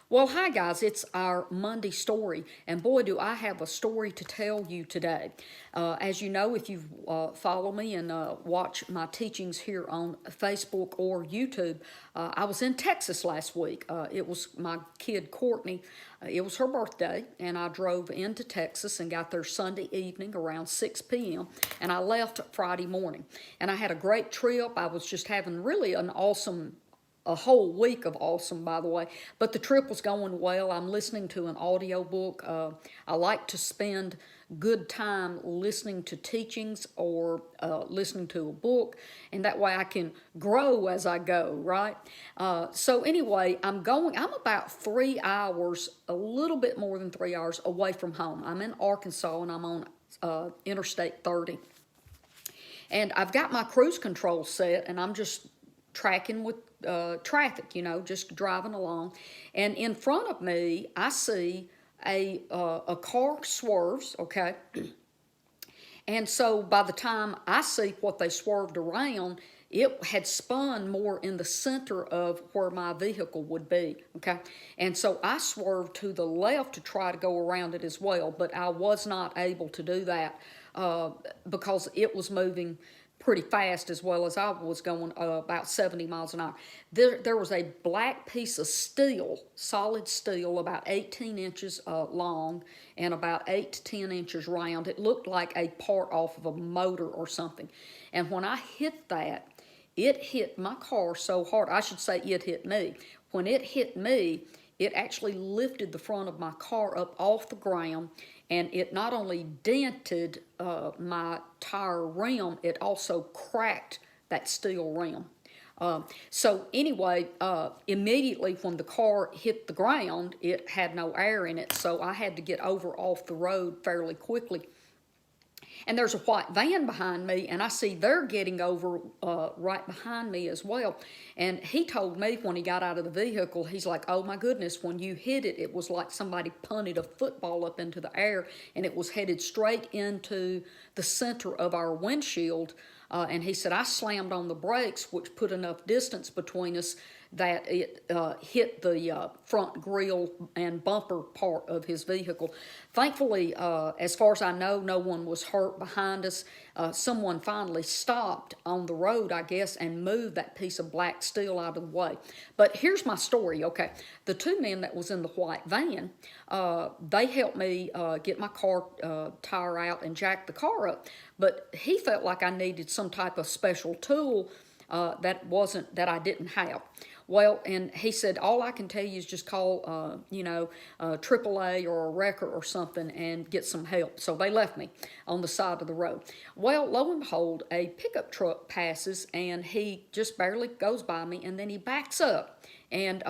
Well, hi guys, it's our Monday story, and boy, do I have a story to tell you today. As you know, if you follow me and watch my teachings here on Facebook or YouTube, I was in Texas last week. It was my kid Courtney. It was her birthday, and I drove into Texas and got there Sunday evening around 6 p.m., and I left Friday morning. And I had a great trip. I was just having really an awesome a whole week of awesome, by the way. But the trip was going well. I'm listening to an audio book. I like to spend good time listening to teachings or listening to a book, and that way I can grow as I go, right? So anyway, I'm about 3 hours, a little bit more than 3 hours away from home. I'm in Arkansas, and I'm on Interstate 30. And I've got my cruise control set, and I'm just tracking with traffic, just driving along. And in front of me, I see a car swerves, okay? And so by the time I see what they swerved around, it had spun more in the center of where my vehicle would be, okay? And so I swerved to the left to try to go around it as well, but I was not able to do that because it was moving pretty fast as well as I was going about 70 miles an hour. There was a black piece of steel, solid steel, about 18 inches long and about 8 to 10 inches round. It looked like a part off of a motor or something. And when I hit that, it hit my car so hard. I should say it hit me. When it hit me, it actually lifted the front of my car up off the ground, and it not only dented my tire rim, it also cracked that steel rim. So anyway, immediately when the car hit the ground, it had no air in it, so I had to get over off the road fairly quickly. And there's a white van behind me, and I see they're getting over right behind me as well. And he told me when he got out of the vehicle, he's like, oh my goodness, when you hit it, it was like somebody punted a football up into the air, and it was headed straight into the center of our windshield. And he said, I slammed on the brakes, which put enough distance between us that it hit the front grille and bumper part of his vehicle. Thankfully, as far as I know, no one was hurt behind us. Someone finally stopped on the road, I guess, and moved that piece of black steel out of the way. But here's my story, okay? The two men that was in the white van, they helped me get my car tire out and jack the car up. But he felt like I needed some type of special tool that I didn't have. Well, and he said, all I can tell you is just call, AAA or a wrecker or something and get some help. So they left me on the side of the road. Well, lo and behold, a pickup truck passes, and he just barely goes by me, and then he backs up, and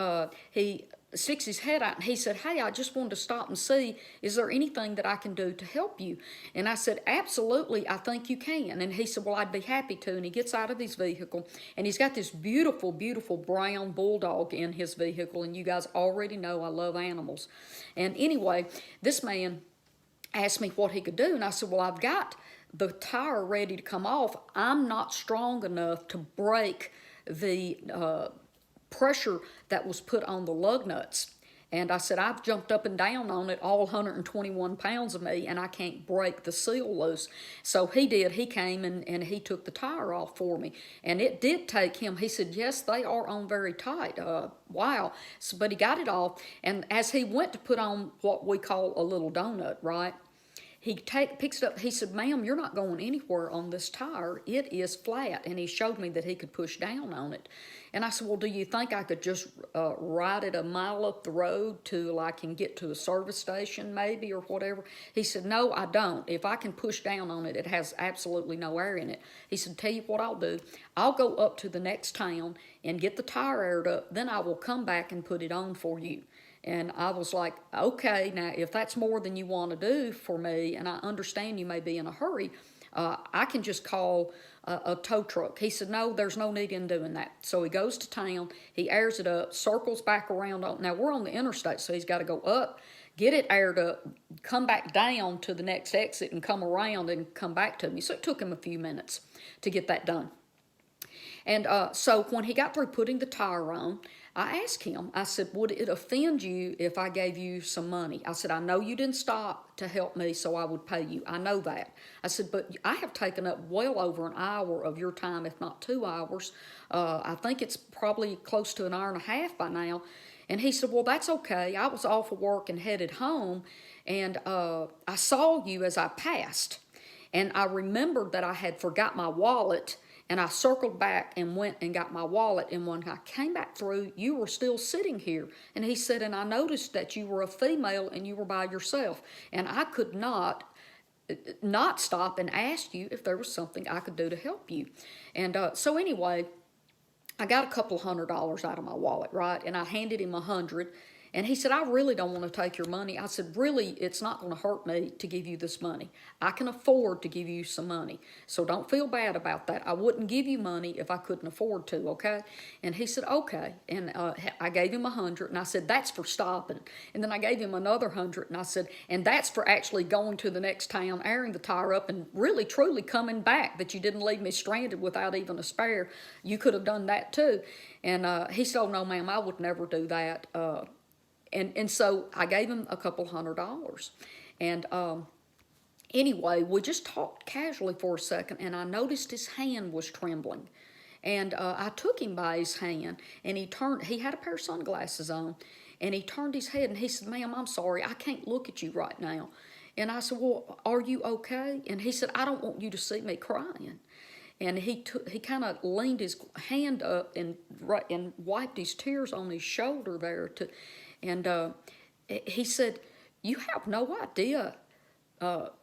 he sticks his head out, and he said, hey, I just wanted to stop and see, is there anything that I can do to help you? And I said, absolutely, I think you can. And he said, well, I'd be happy to. And he gets out of his vehicle, and he's got this beautiful, beautiful brown bulldog in his vehicle, and you guys already know I love animals. And anyway, this man asked me what he could do, and I said, well, I've got the tire ready to come off. I'm not strong enough to break the pressure that was put on the lug nuts. And I said, I've jumped up and down on it, all 121 pounds of me, and I can't break the seal loose. So he did. He came and he took the tire off for me. And it did take him. He said, yes, they are on very tight. Wow. So, but he got it off. And as he went to put on what we call a little donut, right? He picks it up. He said, ma'am, you're not going anywhere on this tire. It is flat. And he showed me that he could push down on it. And I said, well, do you think I could just ride it a mile up the road till I can get to a service station maybe or whatever? He said, no, I don't. If I can push down on it, it has absolutely no air in it. He said, tell you what I'll do. I'll go up to the next town and get the tire aired up. Then I will come back and put it on for you. And I was like, okay, now if that's more than you want to do for me, and I understand you may be in a hurry, I can just call a tow truck. He said, no, there's no need in doing that. So he goes to town, he airs it up, circles back around. Now we're on the interstate, so he's got to go up, get it aired up, come back down to the next exit and come around and come back to me. So it took him a few minutes to get that done. And so when he got through putting the tire on, I asked him, I said, would it offend you if I gave you some money? I said, I know you didn't stop to help me, so I would pay you. I know that. I said, but I have taken up well over an hour of your time, if not 2 hours. I think it's probably close to an hour and a half by now. And he said, well, that's okay. I was off of work and headed home, and I saw you as I passed. And I remembered that I had forgot my wallet, and I circled back and went and got my wallet. And when I came back through, you were still sitting here. And he said, and I noticed that you were a female and you were by yourself. And I could not stop and ask you if there was something I could do to help you. And so anyway, I got a couple $100 out of my wallet, right? And I handed him 100. And he said, I really don't want to take your money. I said, really, it's not going to hurt me to give you this money. I can afford to give you some money. So don't feel bad about that. I wouldn't give you money if I couldn't afford to, okay? And he said, okay. And I gave him 100. And I said, that's for stopping. And then I gave him another 100. And I said, and that's for actually going to the next town, airing the tire up, and really, truly coming back, that you didn't leave me stranded without even a spare. You could have done that too. And he said, oh, no, ma'am, I would never do that. And so I gave him a couple $100. And anyway, we just talked casually for a second, and I noticed his hand was trembling. And I took him by his hand, and he had a pair of sunglasses on, and he turned his head, and he said, ma'am, I'm sorry, I can't look at you right now. And I said, well, are you okay? And he said, I don't want you to see me crying. And he kind of leaned his hand up and wiped his tears on his shoulder there. And he said, you have no idea,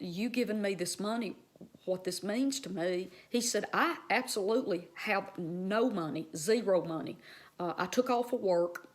you giving me this money, what this means to me. He said, I absolutely have no money, zero money. I took off of work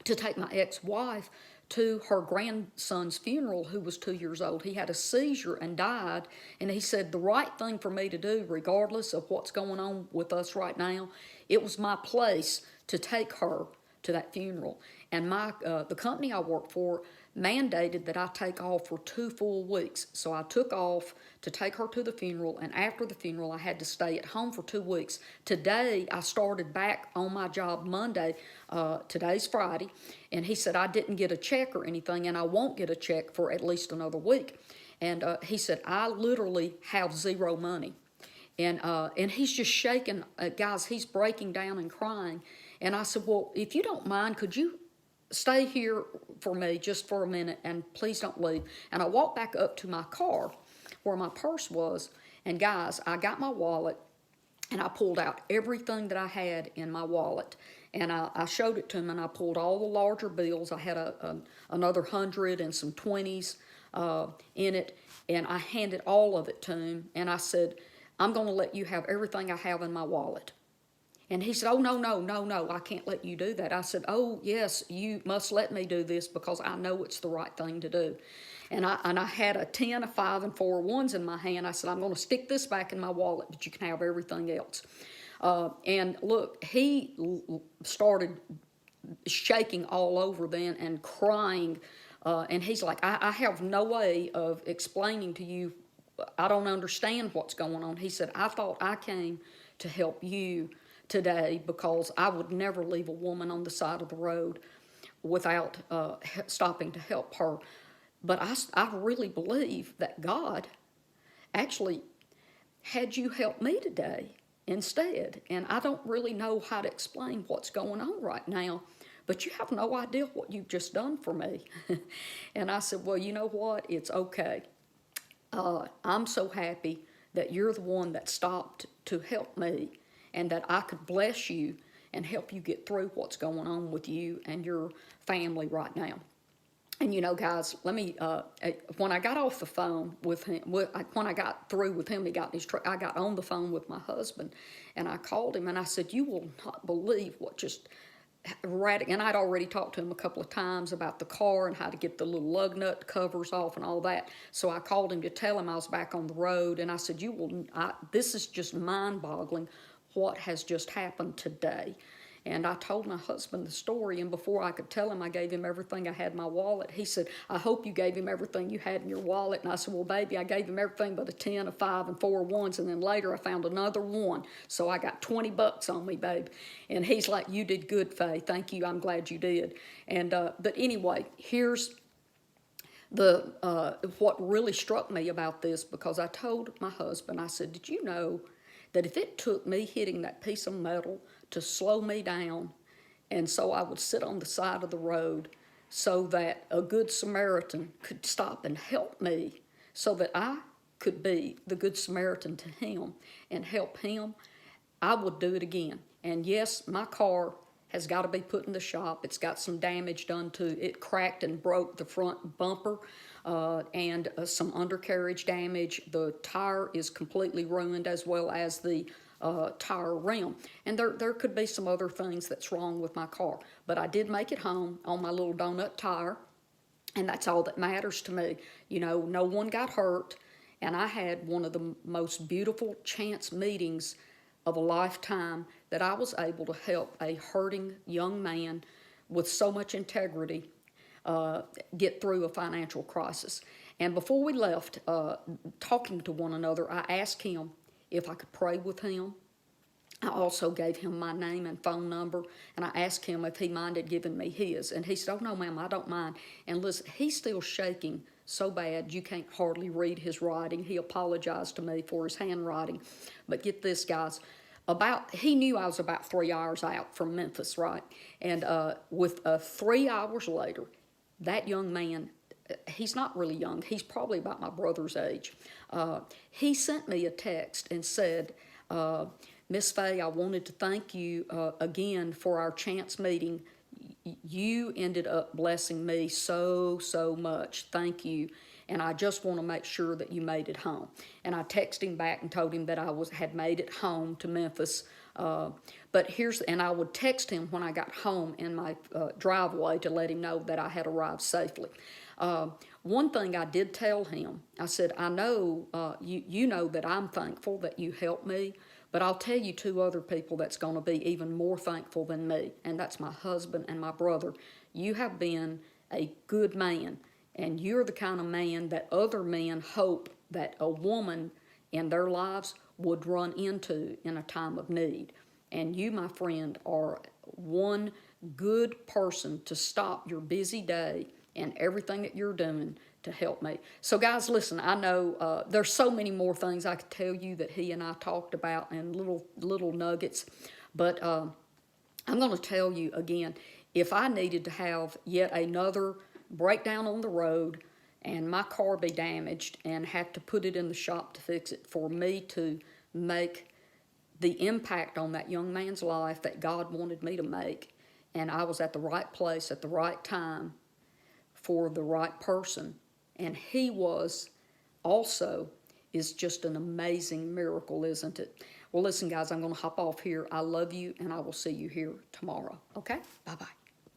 to take my ex-wife to her grandson's funeral, who was 2 years old. He had a seizure and died, and he said the right thing for me to do, regardless of what's going on with us right now, it was my place to take her to that funeral. And the company I work for mandated that I take off for 2 full weeks. So I took off to take her to the funeral, and after the funeral, I had to stay at home for 2 weeks. Today, I started back on my job Monday. Today's Friday, and he said I didn't get a check or anything, and I won't get a check for at least another week. And he said, I literally have zero money. And he's just shaking. Guys, he's breaking down and crying. And I said, well, if you don't mind, could you stay here for me just for a minute, and please don't leave. And I walked back up to my car where my purse was, and guys, I got my wallet, and I pulled out everything that I had in my wallet, and I showed it to him, and I pulled all the larger bills. I had another 100 and some 20s in it, and I handed all of it to him, and I said, I'm going to let you have everything I have in my wallet. And he said, oh, no, I can't let you do that. I said, oh, yes, you must let me do this because I know it's the right thing to do. And I had a 10, a 5, and 4 ones in my hand. I said, I'm going to stick this back in my wallet, but you can have everything else. And look, he started shaking all over then and crying. And he's like, I have no way of explaining to you. I don't understand what's going on. He said, I thought I came to help you today because I would never leave a woman on the side of the road without stopping to help her. But I really believe that God actually had you help me today instead. And I don't really know how to explain what's going on right now, but you have no idea what you've just done for me. And I said, well, you know what? It's okay. I'm so happy that you're the one that stopped to help me, and that I could bless you and help you get through what's going on with you and your family right now. And you know, guys, let me, when I got off the phone with him, when I got through with him, he got in his truck, I got on the phone with my husband, and I called him, and I said, you will not believe what just and I'd already talked to him a couple of times about the car and how to get the little lug nut covers off and all that. So I called him to tell him I was back on the road, and I said, this is just mind-boggling what has just happened today. And I told my husband the story, and before I could tell him, I gave him everything I had in my wallet. He said, I hope you gave him everything you had in your wallet. And I said, well, baby, I gave him everything but a 10, a 5, and 4 ones, and then later I found another one. So I got $20 on me, babe. And he's like, you did good, Faye. Thank you. I'm glad you did. And but anyway, here's what really struck me about this, because I told my husband, I said, did you know that if it took me hitting that piece of metal to slow me down, and so I would sit on the side of the road so that a good Samaritan could stop and help me, so that I could be the good Samaritan to him and help him, I would do it again. And yes, my car has got to be put in the shop. It's got some damage done to it. It cracked and broke the front bumper and some undercarriage damage. The tire is completely ruined, as well as the tire rim. And there could be some other things that's wrong with my car. But I did make it home on my little donut tire, and that's all that matters to me. You know, no one got hurt, and I had one of the most beautiful chance meetings of a lifetime, that I was able to help a hurting young man with so much integrity get through a financial crisis. And before we left, talking to one another, I asked him if I could pray with him. I also gave him my name and phone number, and I asked him if he minded giving me his. And he said, oh, no, ma'am, I don't mind. And listen, he's still shaking so bad you can't hardly read his writing. He apologized to me for his handwriting. But get this, guys. He knew I was about 3 hours out from Memphis, right? And with 3 hours later, that young man, he's not really young. He's probably about my brother's age. He sent me a text and said, Miss Faye, I wanted to thank you again for our chance meeting. You ended up blessing me so, so much. Thank you. And I just want to make sure that you made it home. And I texted him back and told him that I had made it home to Memphis. And I would text him when I got home in my driveway to let him know that I had arrived safely. One thing I did tell him, I said, I know, you know that I'm thankful that you helped me, but I'll tell you 2 other people that's going to be even more thankful than me, and that's my husband and my brother. You have been a good man. And you're the kind of man that other men hope that a woman in their lives would run into in a time of need. And you, my friend, are one good person to stop your busy day and everything that you're doing to help me. So, guys, listen, I know there's so many more things I could tell you that he and I talked about, and little nuggets. But I'm going to tell you again, if I needed to have yet another breakdown on the road and my car be damaged and have to put it in the shop to fix it, for me to make the impact on that young man's life that God wanted me to make, and I was at the right place at the right time for the right person, and he was also, is just an amazing miracle, isn't it? Well, listen, guys, I'm going to hop off here. I love you, and I will see you here tomorrow. Okay? Bye-bye.